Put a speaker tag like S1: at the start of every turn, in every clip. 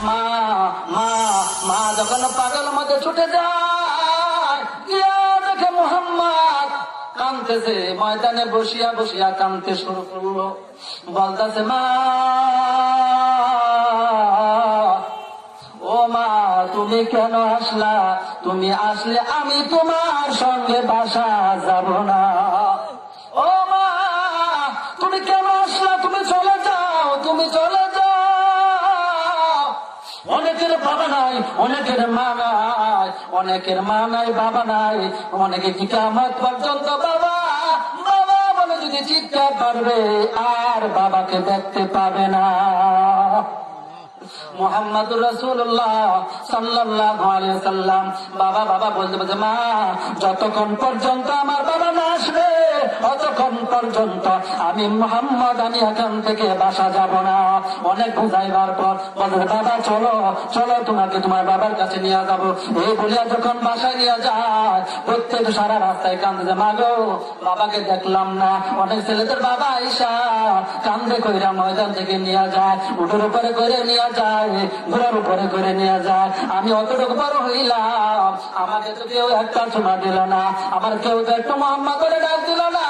S1: মা মা মা যখন পাগল মধ্যে ছুটে যায়, গিয়া দেখে মুহাম্মদ কাঁদতেছে, ময়দানে বসিয়া বসিয়া কাঁদতে শুরু করলো। বলতেছে, মা ও মা, তুমি কেন আসলা? তুমি আসলে আমি তোমার সঙ্গে বাসা যাব না। ও মা, তুমি কেন আসলা? তুমি চলে যাও, তুমি চলে যাও। অনেকের বাবা নাই, অনেকের মা নাই, অনেকের মা নাই, বাবা নাই, অনেকে কিয়ামত পর্যন্ত বাবা বাবা বলে যদি চিৎকার করবে আর বাবাকে দেখতে পাবে না। মুহাম্মাদুর রাসূলুল্লাহ সাল্লাল্লাহু আলাইহি ওয়াসাল্লাম বাবা বাবা বলতে বলতে, মা যতক্ষণ পর্যন্ত আমার বাবা না আসবে ততক্ষণ পর্যন্ত আমি মুহাম্মদ আমি এখান থেকে বাসা যাব না। অনেক বুঝাইবার পর বলে, বাবা চলো চলো, তোমাকে তোমার বাবার কাছে নিয়ে যাবো। এই বলিয়া যখন বাসায় নিয়ে যায়, প্রত্যেক সারা রাস্তায় কান্দে, মা গো বাবাকে দেখলাম না। অনেক ছেলেদের বাবা আইসা কান্দে কইরা ময়দান থেকে নিয়ে যায়, উঠোর উপরে করে নিয়ে যায়, ঘোড়ার উপরে করে নিয়ে যায়। আমি অতটুকু বড় হইলাম, আমাকে তো কেউ একটা চুমা দিল না, আমার কেউ তো একটু মুহাম্মদ করে ডাক দিল না।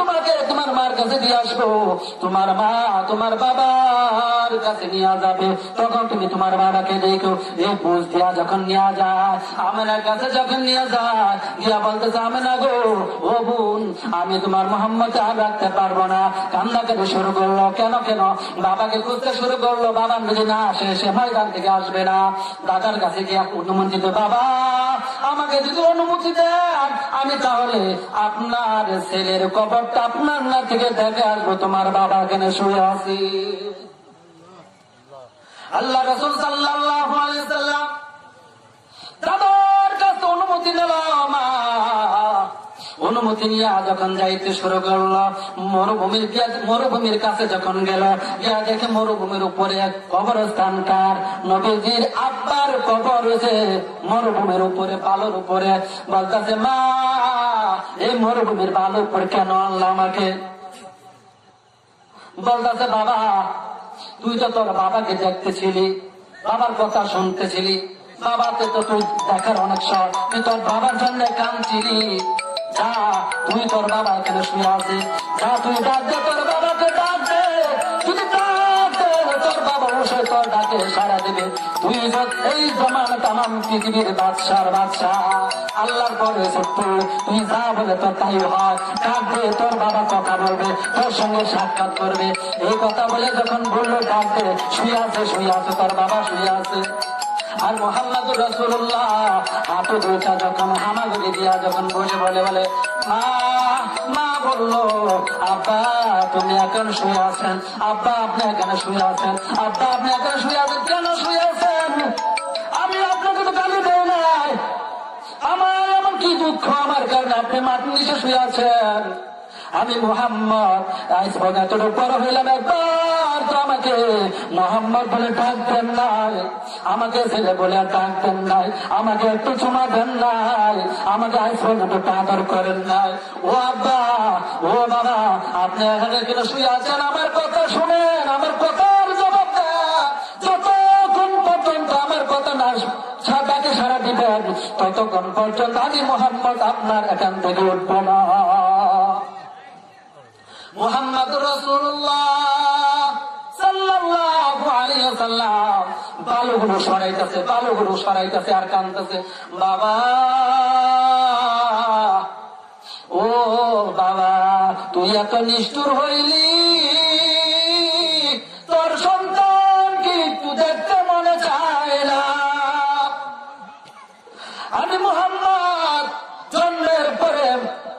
S1: তোমাকে তোমার মার কাছে দিয়ে আসবো, তোমার মা তোমার বাবার কাছে নিয়ে যাবে, তখন তুমি তোমার বাবাকে দেখো। এই বুঝ দিয়া যখন নিয়ে যায়, আমেনার কাছে যখন নিয়ে যায়, গিয়া বলতেছে, আমেনা গো ও বোন, আমি তোমার মুহাম্মদকে আর রাখতে পারবো না। কান্না করে শুরু করলো, কেন কেন বাবাকে খুঁজতে শুরু করলো। বাবা যদি না আসে, সে ময়দান থেকে আসবে না। দাদার কাছে গিয়ে অনুমতি দে, বাবা আমাকে যদি অনুমতি দেন, আমি তাহলে আপনার ছেলের কবরটা আপনার না থেকে দেখে আসবো, তোমার বাবা কেন শুয়ে আছি। আল্লাহ রাসূল সাল্লাল্লাহু আলাইহি ওয়াসাল্লাম দাদার কাছে অনুমতি নিল। মা অনুমতি নিয়ে যখন যাইতে শুরু করলো, মরুভূমির কাছে যখন গেল, গিয়া দেখে মরুভূমির উপরে এক কবরস্থান, কার? নবীজির আব্বার কবর রয়েছে মরুভূমির উপরে, বালুর উপরে। বলতেছে, মা এই মরুভূমির বালুর উপরে কেন আনলো আমাকে? বলতেছে, বাবা তুই তো তোর বাবাকে দেখতেছিলি, বাবার কথা শুনতেছিলি, বাবাতে তো তুই দেখার অনেক শখ, তুই তোর বাবার জন্য কাঁদছিলি। যা তুই তোর বাবা এখানে শুয়ে আছে, যা তুই ডাক দে, তোর বাবাকে ডাক দে। যদি ডাক দে, তোর বাবা অবশ্যই তোর ডাকে সাড়া দেবে। তুই এই জমানা তামাম পৃথিবীর বাদশার বাদশাহ, আল্লাহর পরে সত্য, তুই যা বলে তোর তাই হয়। ডাক দে, তোর বাবা কথা বলবে, তোর সঙ্গে সাক্ষাৎ করবে। এই কথা বলে যখন বললো, ডাক দে, শুয়ে আছে শুয়ে আছে, তোর বাবা শুয়ে আছে। আর মুহাম্মাদুর রাসূলুল্লাহ হাঁটু দুইটা যখন হামাগুড়ি দিয়া যখন বসে বলে মা বললো, আব্বা তুমি এখন শুয়ে আছেন, আব্বা আপনি এখানে শুয়ে আছেন, আব্বা আপনি এখানে শুয়ে আছেন, কেন শুয়ে আছেন? আমি আপনাকে তো গালি দেই নাই, আমার এমন কি দুঃখ আমার কারণে আপনি মাটির নিচে শুয়ে আছেন? আমি মুহাম্মদ আজ পর্যন্ত বড় হইলাম, একবার তো আমাকে মুহাম্মদ বলে ডাক দেন নাই, আমাকে ছেলে বলে ডাক দেন নাই, আমাকে একটু চুমা দেন নাই, আমাকে আজ পর্যন্ত আদর করেন নাই। ও আব্বা ও বাবা, আপনি এখানে কেন শুয়ে আছেন? আমার কথা শুনেন, আমার কথার জবাব দেন। যতক্ষণ পর্যন্ত আমার কথা না তাকে সারা দিবেন, ততক্ষণ পর্যন্ত আমি মুহাম্মদ আপনার এখান থেকে উঠবো না। মুহাম্মাদুর রাসূলুল্লাহ সাল্লাল্লাহু আলাইহি ওয়াসাল্লাম বালুগুলো সরাইতেছে আর কাঁদতেছে, বাবা ও বাবা তুই এত নিষ্ঠুর হইলি, তোর সন্তান কি একটু দেখতে মনে চায় না? আমি মুহাম্মদ জন্মের পরে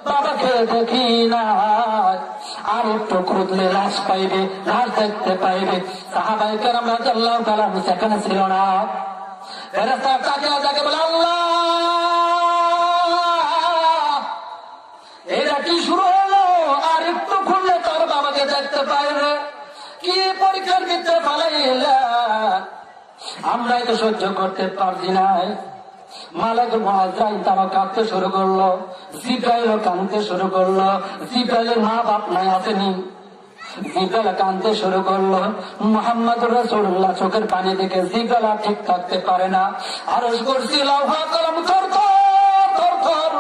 S1: বাবাকে দেখি না, আর একটু খুঁজলে লাশ পাইবে, লাশ দেখতে পাইবে। সাহাবায়ে কেরাম রাদিয়াল্লাহু তাআলা সেখানে ছিল না। ফেরেশতা তাকে বলে, আল্লাহ এরা কি শুরু হলো? আর একটু খুললে তোর বাবাকে দেখতে পাইবে। কি পরীক্ষার ভিতরে ফালাইলা, আমরাই তো সহ্য করতে পারছি না। মালাকুল মুআজ্জাইল তারা কাঁদতে শুরু করলো, জিব্রাইলও কাঁদতে শুরু করলো। জিব্রাইলের মা বাপ নাই আসেনি, জিব্রাইল কাঁদতে শুরু করলো। মুহাম্মদুর রাসূলুল্লাহ চোখের পানি দেখে জিব্রাইল ঠিক থাকতে পারে না। আরশ কুরসি লৌহ কলম থরথর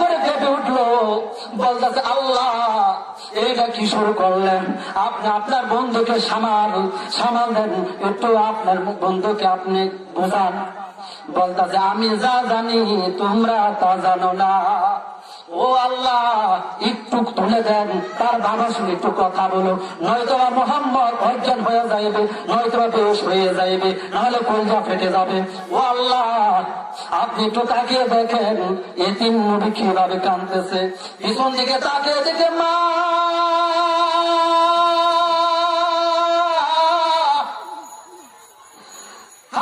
S1: করে কেঁপে উঠলো। বলতেছে, আল্লাহ এইটা কি শুরু করলেন? আপনি আপনার বন্ধুকে সামাল দেন, একটু আপনার বন্ধুকে আপনি বোঝান। বলতেছে, আমি যা জানি তোমরা তা জানো না। ও আল্লাহ, একটু তুলে দেন, তার বাবার সঙ্গে একটু কথা বলো, নয়তো মোহাম্মদ অজ্ঞান হয়ে যাইবে, নয়তো বেহুশ হয়ে যাইবে, নাহলে কলজা ফেটে যাবে। ও আল্লাহ, আপনি একটু তাকিয়ে দেখেন এতিম নবী কিভাবে কাঁদতেছে। পিছন দিকে তাকিয়ে দেখে মা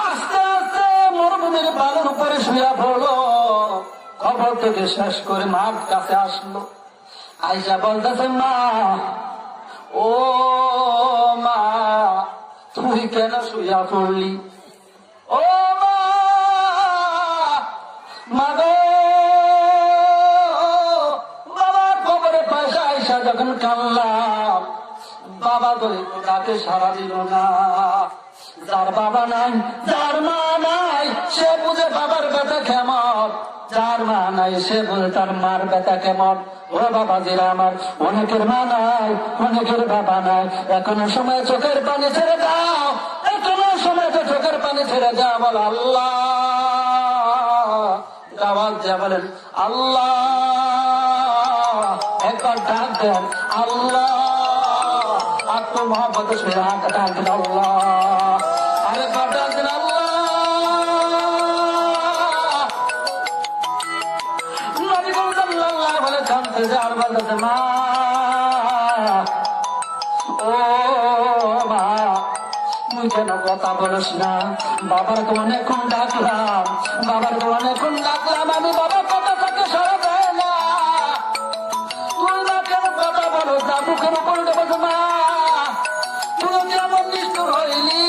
S1: আস্তে আস্তে মরুভূমির বালুর উপরে শুয়ে পড়লো। খবর থেকে শেষ করে মার কাছে আসলো। আয়েশা বলতেছে, মা, ও মা, তুই কেন শুইয়া পড়লি? ও মা গো, বাবার খবরে পয়সা আয়েশা যখন কানলাম, বাবা তো তাকে সারা দিল না। যার বাবা নাই, যার মা নাই, সে বুঝে বাবার ব্যথা কেমন, যার মা নাই সে বুঝে তার মার ব্যথা কেমন। ও বাবাজিরা আমার, অনেকের মা নাই, অনেকের বাবা নাই, এখনো সময় চোখের পানি ছেড়ে দাও, এখনো সময় তো চোখের পানি ছেড়ে দাও। বল আল্লাহ, আওয়াজ দিয়ে বলেন আল্লাহ, একবার ডাক দেন আল্লাহ, আত্মমহব্বত শুনে হাত ডাক দেন আল্লাহ, আরেকবার ডাক দেন আল্লাহ। নবী সাল্লাল্লাহু আলাইহি ওয়াসাল্লাম কাঁদতেছে আর বলতেছে, মা, ও মা, তুই কেন কথা বলিস না? বাবার তো অনেকক্ষণ ডাকলাম, বাবার তো অনেকক্ষণ ডাকলাম, আমি বাবার কথা থেকে সরে যায় না, তুই না কেন কথা বলো? তা বুকের উপর বলছে, মা, তুই কেমন নিষ্ঠুর হইলি?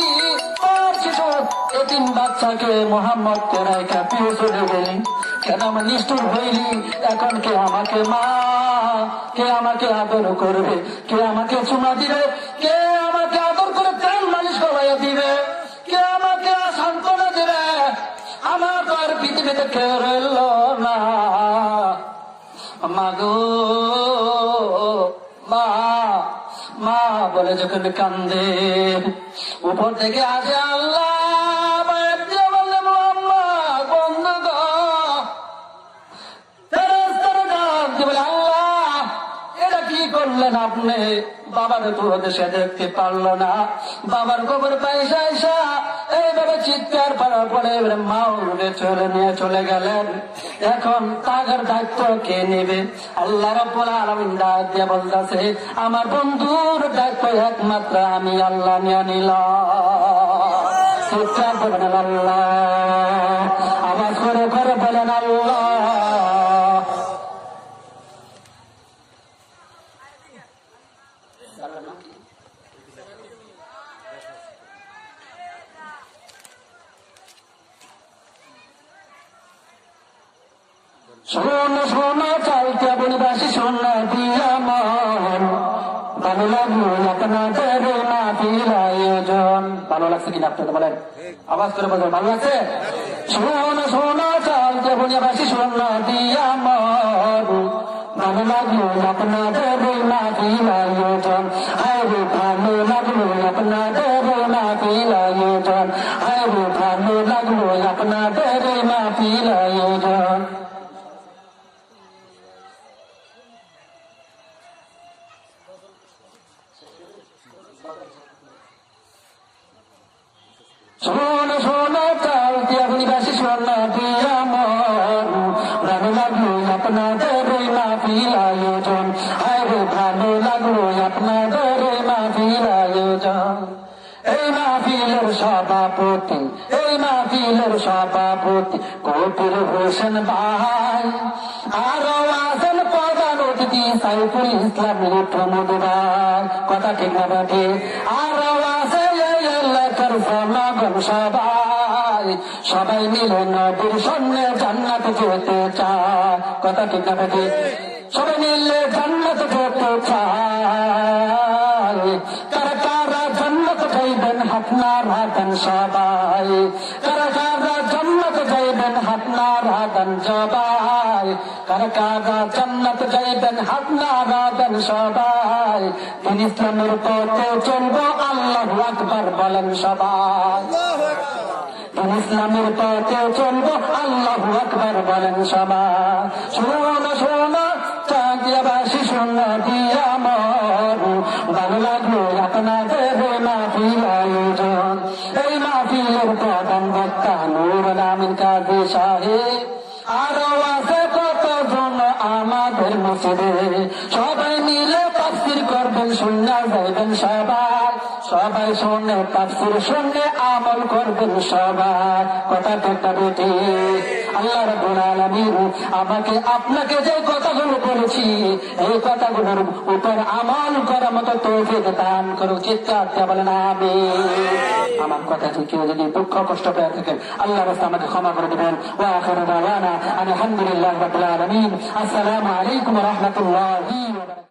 S1: তোর শিশু এতিম বাচ্চাকে মোহাম্মদ কোরাই কাঁপিয়ে চলে গেলি, কেন আমার নিষ্ঠুর হইলি? এখন কে আমাকে মা, কে আমাকে আদর করবে, কে আমাকে চুমা দিবে, কে আমাকে আদর করে তেল মালিশ করাইয়া দিবে, কে আমাকে সান্ত্বনা দিবে? আমার তো আর পৃথিবীতে কেউ রইল না। মা গো, মা, মা বলে যখন কান্দে, উপর থেকে আসে আল্লাহ, বললে মোহাম্মদ বন্ধু গো, বলে আল্লাহ, এটা কি করলেন আপনি? বাবার তো দেশে দেখতে পারলো না, বাবার খবর পাইসা আইসা এইভাবে চিৎকার করার পরে মাউরে নিয়ে চলে গেলেন। এখন তাদের দায়িত্ব কে নেবে? আল্লাহ রাব্বুল আলামিন ডাক দিয়ে বলতেছে, আমার বন্ধুর দায়িত্ব একমাত্র আমি আল্লাহ নিয়ে নিলাম। চিৎকার করবেন আল্লাহ, আওয়াজ করে করে বলেন আল্লাহ। শোনো শোনো চাইতে বনবাসী, শোনো দিয়া মন, ভালো লাগলো আপনাদের মাহফিল আয়োজন। ভালো লাগছে কিনা আপনাদের বলেন? আওয়াজ করে বলবেন, ভালো লাগছে? শোনো শোনো চাইতে বনবাসী, শোনো দিয়া মন, ভালো লাগলো আপনাদের মাহফিল আয়োজন। আরে ভালো লাগলো আপনাদের মাহফিল আয়োজন, আরে ভালো লাগলো আপনাদের মাহফিল আয়োজন। শোনো শোনো চাইতে বনবাসী, শোনো দিয়া মন, ভালো লাগলো আপনাদের মাহফিল আয়োজন, আরে ভালো লাগলো আপনাদের মাহফিল আয়োজন। এই মাহফিলের সভাপতি, এই মাহফিলের সভাপতি কবির হোসেন ভাই, আরো আছেন প্রধান অতিথি সাইফুল ইসলাম লিটু মধু ভাই। কথা ঠিক না বাকি? আরো আছে এই এলাকার জনগণ সবাই, সবাই মিলে নবীর সামনে জান্নাতে যেতে চায়। কথা ঠিক না বাকি? সবাই মিলে জান্নাতে যেতে চায়। যাইবেন হাত নাড়াবেন সবাই, কারা কারা জান্নাত যাইবেন হাত নাড়াবেন সবাই, কারা কারা জান্নাত যাইবেন হাত নাড়াবেন সবাই। দিন ইসলামের পথে চলবো আল্লাহু আকবার বলেন সবাই, দিন ইসলামের পথে চলবো আল্লাহু আকবার বলেন সবাই। শোনো শোনো চাঁদিয়াবাসী শোনো দিয়া মন, ভালো লাগলো আপনাদের মাহফিল আয়োজন। এই মাহফিলের প্রধান বক্তা নুরুল আমিন কাজী সাহেব, আরো আছে কতজন আমাদের মসজিদে, সবাই মিলে তাফসীর করবেন, শুননা যাইবেন সবাই, সবাই শুনে তাফসীর শুনে আমল করবেন সবাই। কথা একটা বেটি আল্লাহ রাব্বুল আলামিন আমাকে আপনাকে যে কথাগুলো বলেছি এই কথাগুলোর উপর আমল করার মতো তৌফিক দান করুক। চিৎকার দিয়ে বলেন আমিন। আমার কথা কেউ যদি দুঃখ কষ্ট পেয়ে থাকেন আল্লাহ রাস্তায় আমাকে ক্ষমা করে দেবেন। ওয়া আখিরু দাওয়ানা আলহামদুলিল্লাহি রাব্বিল আলামিন। আসসালামু আলাইকুম ওয়া রাহমাতুল্লাহি ওয়া বারাকাতুহু।